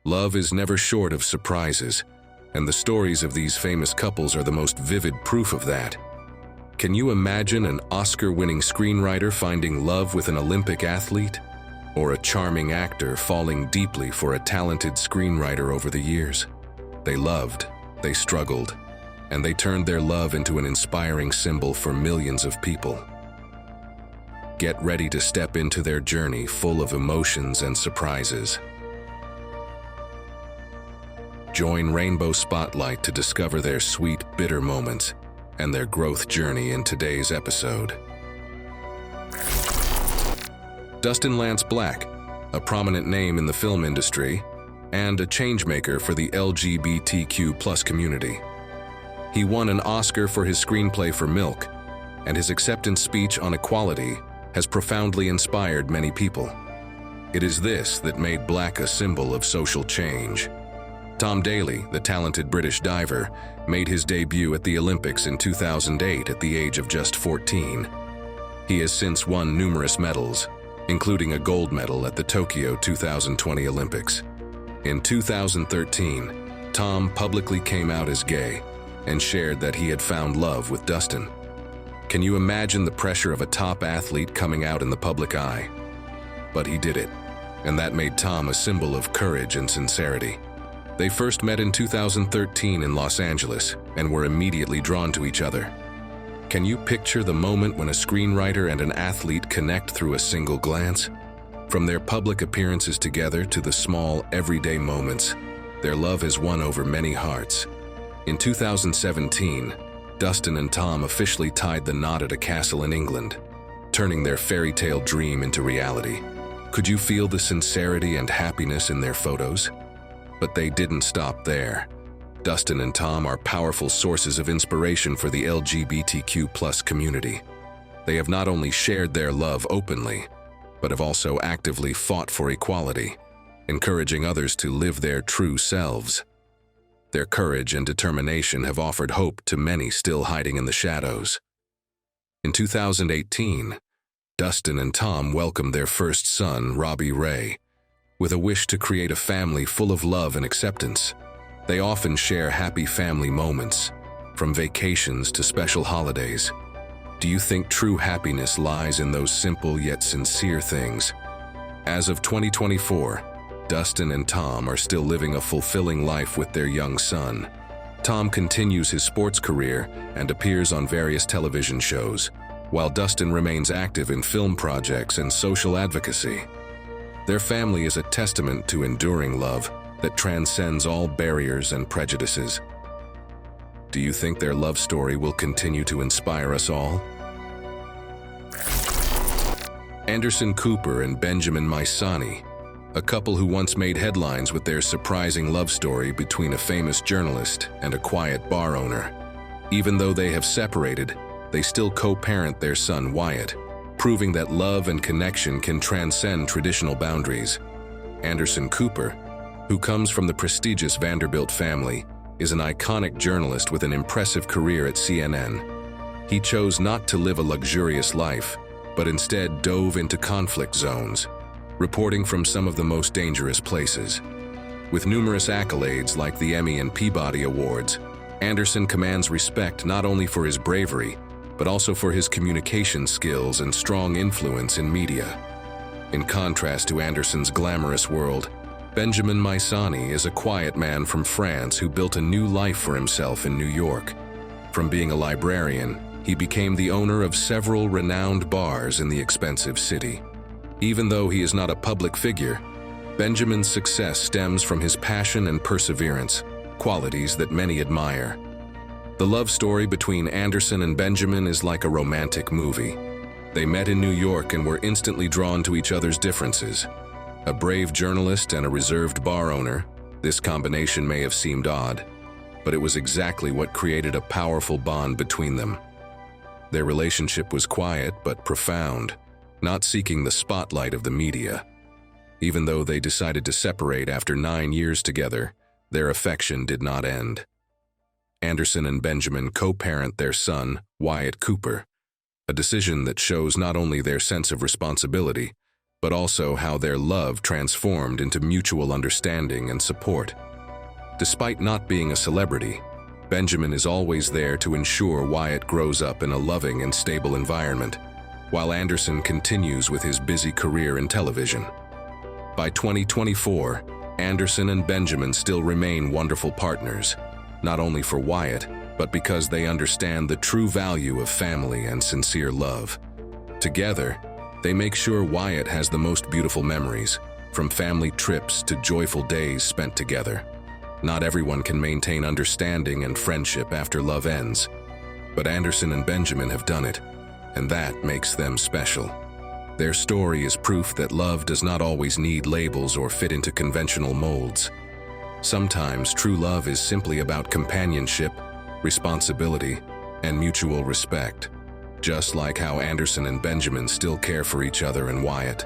Love is never short of surprises, and the stories of these famous couples are the most vivid proof of that. Can you imagine an Oscar-winning screenwriter finding love with an Olympic athlete? Or a charming actor falling deeply for a talented screenwriter over the years? They loved, they struggled, and they turned their love into an inspiring symbol for millions of people. Get ready to step into their journey full of emotions and surprises. Join Rainbow Spotlight to discover their sweet, bitter moments and their growth journey in today's episode. Dustin Lance Black, a prominent name in the film industry and a changemaker for the LGBTQ+ community. He won an Oscar for his screenplay for Milk, and his acceptance speech on equality has profoundly inspired many people. It is this that made Black a symbol of social change. Tom Daley, the talented British diver, made his debut at the Olympics in 2008 at the age of just 14. He has since won numerous medals, including a gold medal at the Tokyo 2020 Olympics. In 2013, Tom publicly came out as gay and shared that he had found love with Dustin. Can you imagine the pressure of a top athlete coming out in the public eye? But he did it, and that made Tom a symbol of courage and sincerity. They first met in 2013 in Los Angeles and were immediately drawn to each other. Can you picture the moment when a screenwriter and an athlete connect through a single glance? From their public appearances together to the small, everyday moments, their love has won over many hearts. In 2017, Dustin and Tom officially tied the knot at a castle in England, turning their fairy tale dream into reality. Could you feel the sincerity and happiness in their photos? But they didn't stop there. Dustin and Tom are powerful sources of inspiration for the LGBTQ+ community. They have not only shared their love openly, but have also actively fought for equality, encouraging others to live their true selves. Their courage and determination have offered hope to many still hiding in the shadows. In 2018, Dustin and Tom welcomed their first son, Robbie Ray, with a wish to create a family full of love and acceptance. They often share happy family moments, from vacations to special holidays. Do you think true happiness lies in those simple yet sincere things? As of 2024, Dustin and Tom are still living a fulfilling life with their young son. Tom continues his sports career and appears on various television shows, while Dustin remains active in film projects and social advocacy. Their family is a testament to enduring love that transcends all barriers and prejudices. Do you think their love story will continue to inspire us all? Anderson Cooper and Benjamin Maisani, a couple who once made headlines with their surprising love story between a famous journalist and a quiet bar owner. Even though they have separated, they still co-parent their son Wyatt, proving that love and connection can transcend traditional boundaries. Anderson Cooper, who comes from the prestigious Vanderbilt family, is an iconic journalist with an impressive career at CNN. He chose not to live a luxurious life, but instead dove into conflict zones, reporting from some of the most dangerous places. With numerous accolades like the Emmy and Peabody Awards, Anderson commands respect not only for his bravery, but also for his communication skills and strong influence in media. In contrast to Anderson's glamorous world, Benjamin Maisani is a quiet man from France who built a new life for himself in New York. From being a librarian, he became the owner of several renowned bars in the expensive city. Even though he is not a public figure, Benjamin's success stems from his passion and perseverance, qualities that many admire. The love story between Anderson and Benjamin is like a romantic movie. They met in New York and were instantly drawn to each other's differences. A brave journalist and a reserved bar owner, this combination may have seemed odd, but it was exactly what created a powerful bond between them. Their relationship was quiet but profound, not seeking the spotlight of the media. Even though they decided to separate after 9 years together, their affection did not end. Anderson and Benjamin co-parent their son, Wyatt Cooper, a decision that shows not only their sense of responsibility, but also how their love transformed into mutual understanding and support. Despite not being a celebrity, Benjamin is always there to ensure Wyatt grows up in a loving and stable environment, while Anderson continues with his busy career in television. By 2024, Anderson and Benjamin still remain wonderful partners, not only for Wyatt, but because they understand the true value of family and sincere love. Together, they make sure Wyatt has the most beautiful memories, from family trips to joyful days spent together. Not everyone can maintain understanding and friendship after love ends, but Anderson and Benjamin have done it, and that makes them special. Their story is proof that love does not always need labels or fit into conventional molds. Sometimes true love is simply about companionship, responsibility, and mutual respect, just like how Anderson and Benjamin still care for each other and Wyatt.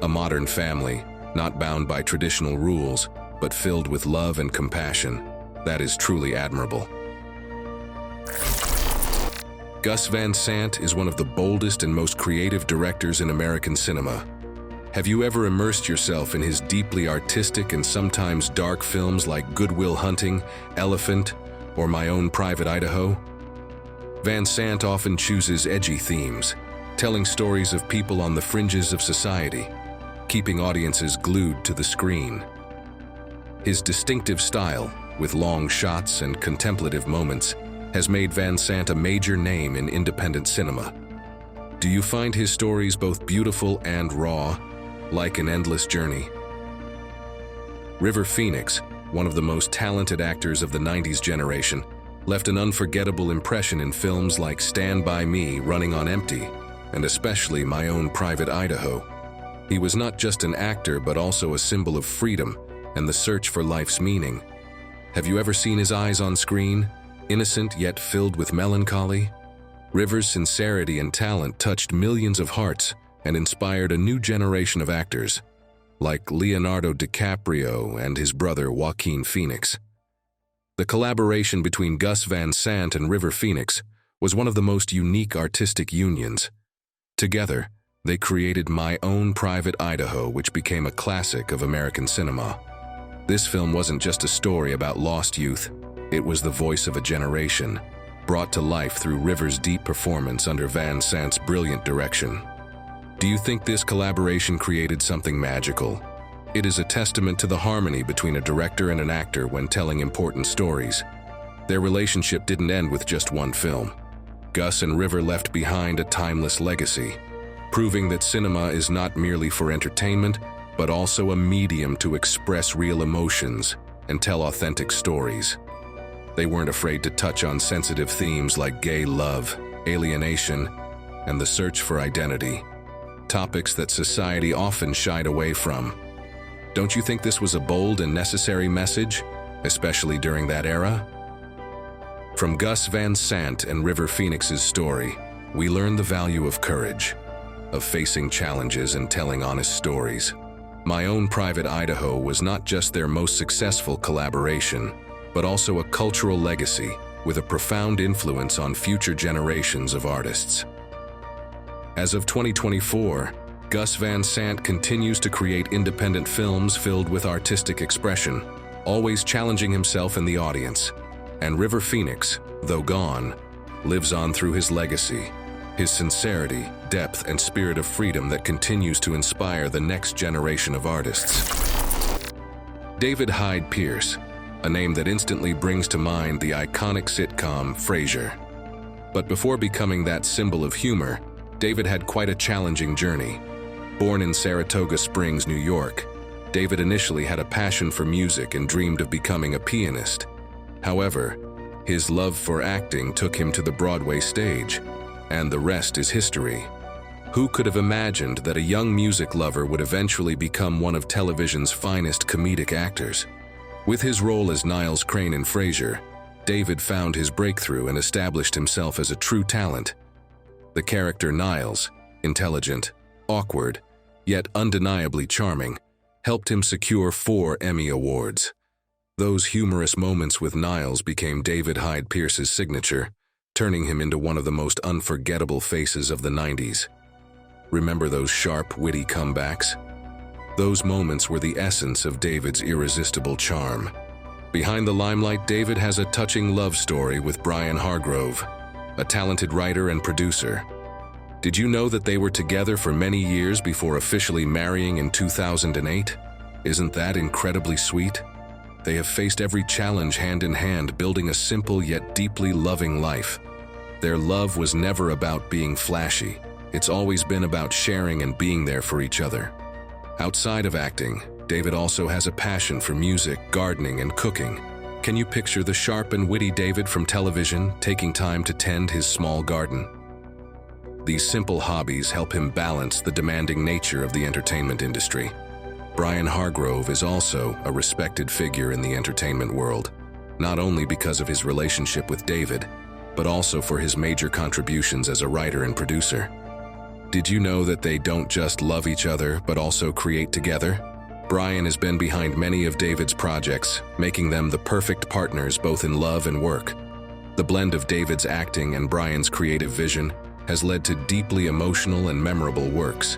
A modern family, not bound by traditional rules, but filled with love and compassion, that is truly admirable. Gus Van Sant is one of the boldest and most creative directors in American cinema. Have you ever immersed yourself in his deeply artistic and sometimes dark films like Good Will Hunting, Elephant, or My Own Private Idaho? Van Sant often chooses edgy themes, telling stories of people on the fringes of society, keeping audiences glued to the screen. His distinctive style, with long shots and contemplative moments, has made Van Sant a major name in independent cinema. Do you find his stories both beautiful and raw, like an endless journey? River Phoenix, one of the most talented actors of the 90s generation, left an unforgettable impression in films like Stand By Me, Running on Empty, and especially My Own Private Idaho. He was not just an actor but also a symbol of freedom and the search for life's meaning. Have you ever seen his eyes on screen, innocent yet filled with melancholy? River's sincerity and talent touched millions of hearts and inspired a new generation of actors, like Leonardo DiCaprio and his brother Joaquin Phoenix. The collaboration between Gus Van Sant and River Phoenix was one of the most unique artistic unions. Together, they created My Own Private Idaho, which became a classic of American cinema. This film wasn't just a story about lost youth, it was the voice of a generation, brought to life through River's deep performance under Van Sant's brilliant direction. Do you think this collaboration created something magical? It is a testament to the harmony between a director and an actor when telling important stories. Their relationship didn't end with just one film. Gus and River left behind a timeless legacy, proving that cinema is not merely for entertainment, but also a medium to express real emotions and tell authentic stories. They weren't afraid to touch on sensitive themes like gay love, alienation, and the search for identity, topics that society often shied away from. Don't you think this was a bold and necessary message, especially during that era? From Gus Van Sant and River Phoenix's story, we learn the value of courage, of facing challenges and telling honest stories. My Own Private Idaho was not just their most successful collaboration, but also a cultural legacy with a profound influence on future generations of artists. As of 2024, Gus Van Sant continues to create independent films filled with artistic expression, always challenging himself and the audience. And River Phoenix, though gone, lives on through his legacy, his sincerity, depth, and spirit of freedom that continues to inspire the next generation of artists. David Hyde Pierce, a name that instantly brings to mind the iconic sitcom Frasier. But before becoming that symbol of humor, David had quite a challenging journey. Born in Saratoga Springs, New York, David initially had a passion for music and dreamed of becoming a pianist. However, his love for acting took him to the Broadway stage, and the rest is history. Who could have imagined that a young music lover would eventually become one of television's finest comedic actors? With his role as Niles Crane in Frasier, David found his breakthrough and established himself as a true talent. The character Niles, intelligent, awkward, yet undeniably charming, helped him secure 4 Emmy Awards. Those humorous moments with Niles became David Hyde Pierce's signature, turning him into one of the most unforgettable faces of the 90s. Remember those sharp, witty comebacks? Those moments were the essence of David's irresistible charm. Behind the limelight, David has a touching love story with Brian Hargrove, a talented writer and producer. Did you know that they were together for many years before officially marrying in 2008? Isn't that incredibly sweet? They have faced every challenge hand in hand, building a simple yet deeply loving life. Their love was never about being flashy. It's always been about sharing and being there for each other. Outside of acting, David also has a passion for music, gardening, and cooking. Can you picture the sharp and witty David from television taking time to tend his small garden? These simple hobbies help him balance the demanding nature of the entertainment industry. Brian Hargrove is also a respected figure in the entertainment world, not only because of his relationship with David, but also for his major contributions as a writer and producer. Did you know that they don't just love each other, but also create together? Brian has been behind many of David's projects, making them the perfect partners both in love and work. The blend of David's acting and Brian's creative vision has led to deeply emotional and memorable works.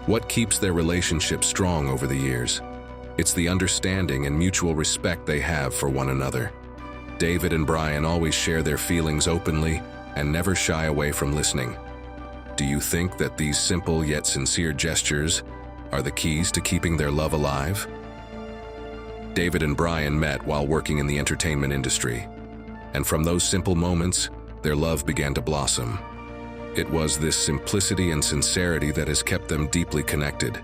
What keeps their relationship strong over the years? It's the understanding and mutual respect they have for one another. David and Brian always share their feelings openly and never shy away from listening. Do you think that these simple yet sincere gestures are the keys to keeping their love alive? David and Brian met while working in the entertainment industry, and from those simple moments, their love began to blossom. It was this simplicity and sincerity that has kept them deeply connected.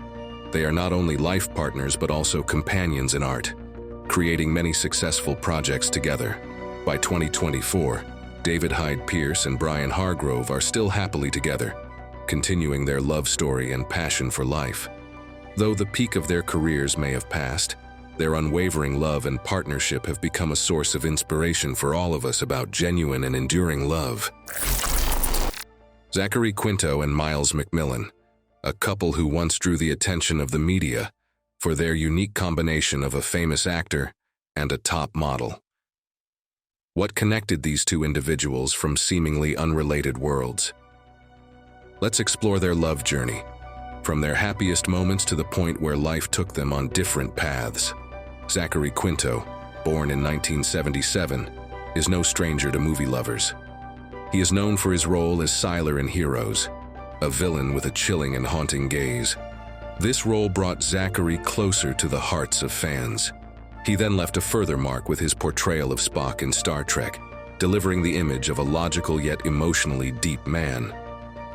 They are not only life partners but also companions in art, creating many successful projects together. By 2024, David Hyde Pierce and Brian Hargrove are still happily together, continuing their love story and passion for life. Though the peak of their careers may have passed, their unwavering love and partnership have become a source of inspiration for all of us about genuine and enduring love. Zachary Quinto and Miles McMillan, a couple who once drew the attention of the media for their unique combination of a famous actor and a top model. What connected these two individuals from seemingly unrelated worlds? Let's explore their love journey, from their happiest moments to the point where life took them on different paths. Zachary Quinto, born in 1977, is no stranger to movie lovers. He is known for his role as Sylar in Heroes, a villain with a chilling and haunting gaze. This role brought Zachary closer to the hearts of fans. He then left a further mark with his portrayal of Spock in Star Trek, delivering the image of a logical yet emotionally deep man.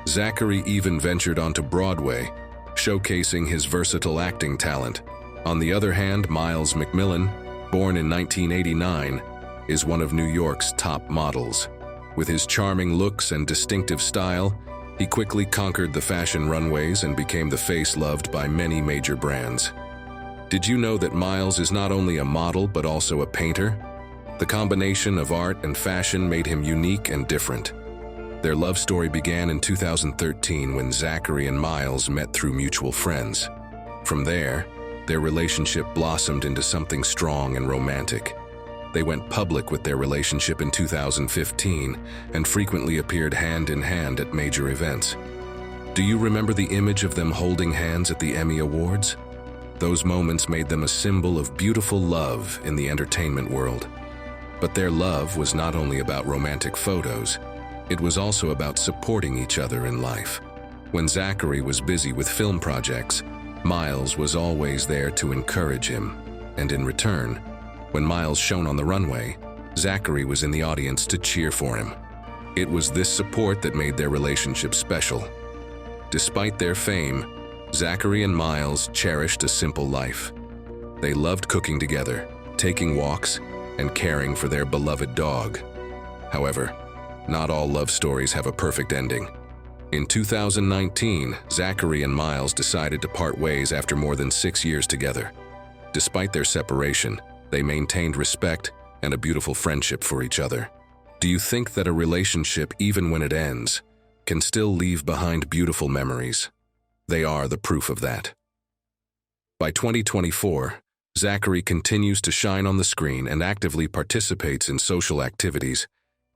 Zachary even ventured onto Broadway, showcasing his versatile acting talent. On the other hand, Miles McMillan, born in 1989, is one of New York's top models. With his charming looks and distinctive style, he quickly conquered the fashion runways and became the face loved by many major brands. Did you know that Miles is not only a model but also a painter? The combination of art and fashion made him unique and different. Their love story began in 2013 when Zachary and Miles met through mutual friends. From there, their relationship blossomed into something strong and romantic. They went public with their relationship in 2015 and frequently appeared hand in hand at major events. Do you remember the image of them holding hands at the Emmy Awards? Those moments made them a symbol of beautiful love in the entertainment world. But their love was not only about romantic photos, it was also about supporting each other in life. When Zachary was busy with film projects, Miles was always there to encourage him, and in return, when Miles shone on the runway, Zachary was in the audience to cheer for him. It was this support that made their relationship special. Despite their fame, Zachary and Miles cherished a simple life. They loved cooking together, taking walks, and caring for their beloved dog. However, not all love stories have a perfect ending. In 2019, Zachary and Miles decided to part ways after more than 6 years together. Despite their separation, they maintained respect and a beautiful friendship for each other. Do you think that a relationship, even when it ends, can still leave behind beautiful memories? They are the proof of that. By 2024, Zachary continues to shine on the screen and actively participates in social activities,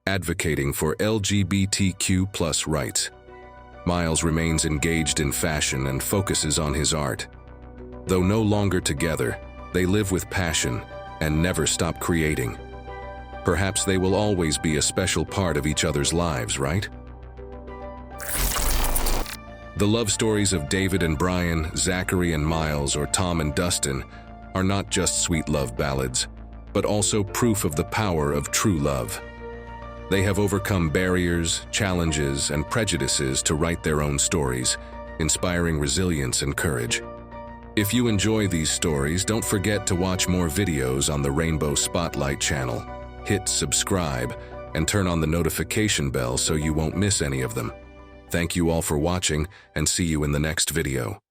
advocating for LGBTQ+ rights. Miles remains engaged in fashion and focuses on his art. Though no longer together, they live with passion and never stop creating. Perhaps they will always be a special part of each other's lives, right? The love stories of David and Brian, Zachary and Miles, or Tom and Dustin are not just sweet love ballads, but also proof of the power of true love. They have overcome barriers, challenges, and prejudices to write their own stories, inspiring resilience and courage. If you enjoy these stories, don't forget to watch more videos on the Rainbow Spotlight channel. Hit subscribe and turn on the notification bell so you won't miss any of them. Thank you all for watching, and see you in the next video.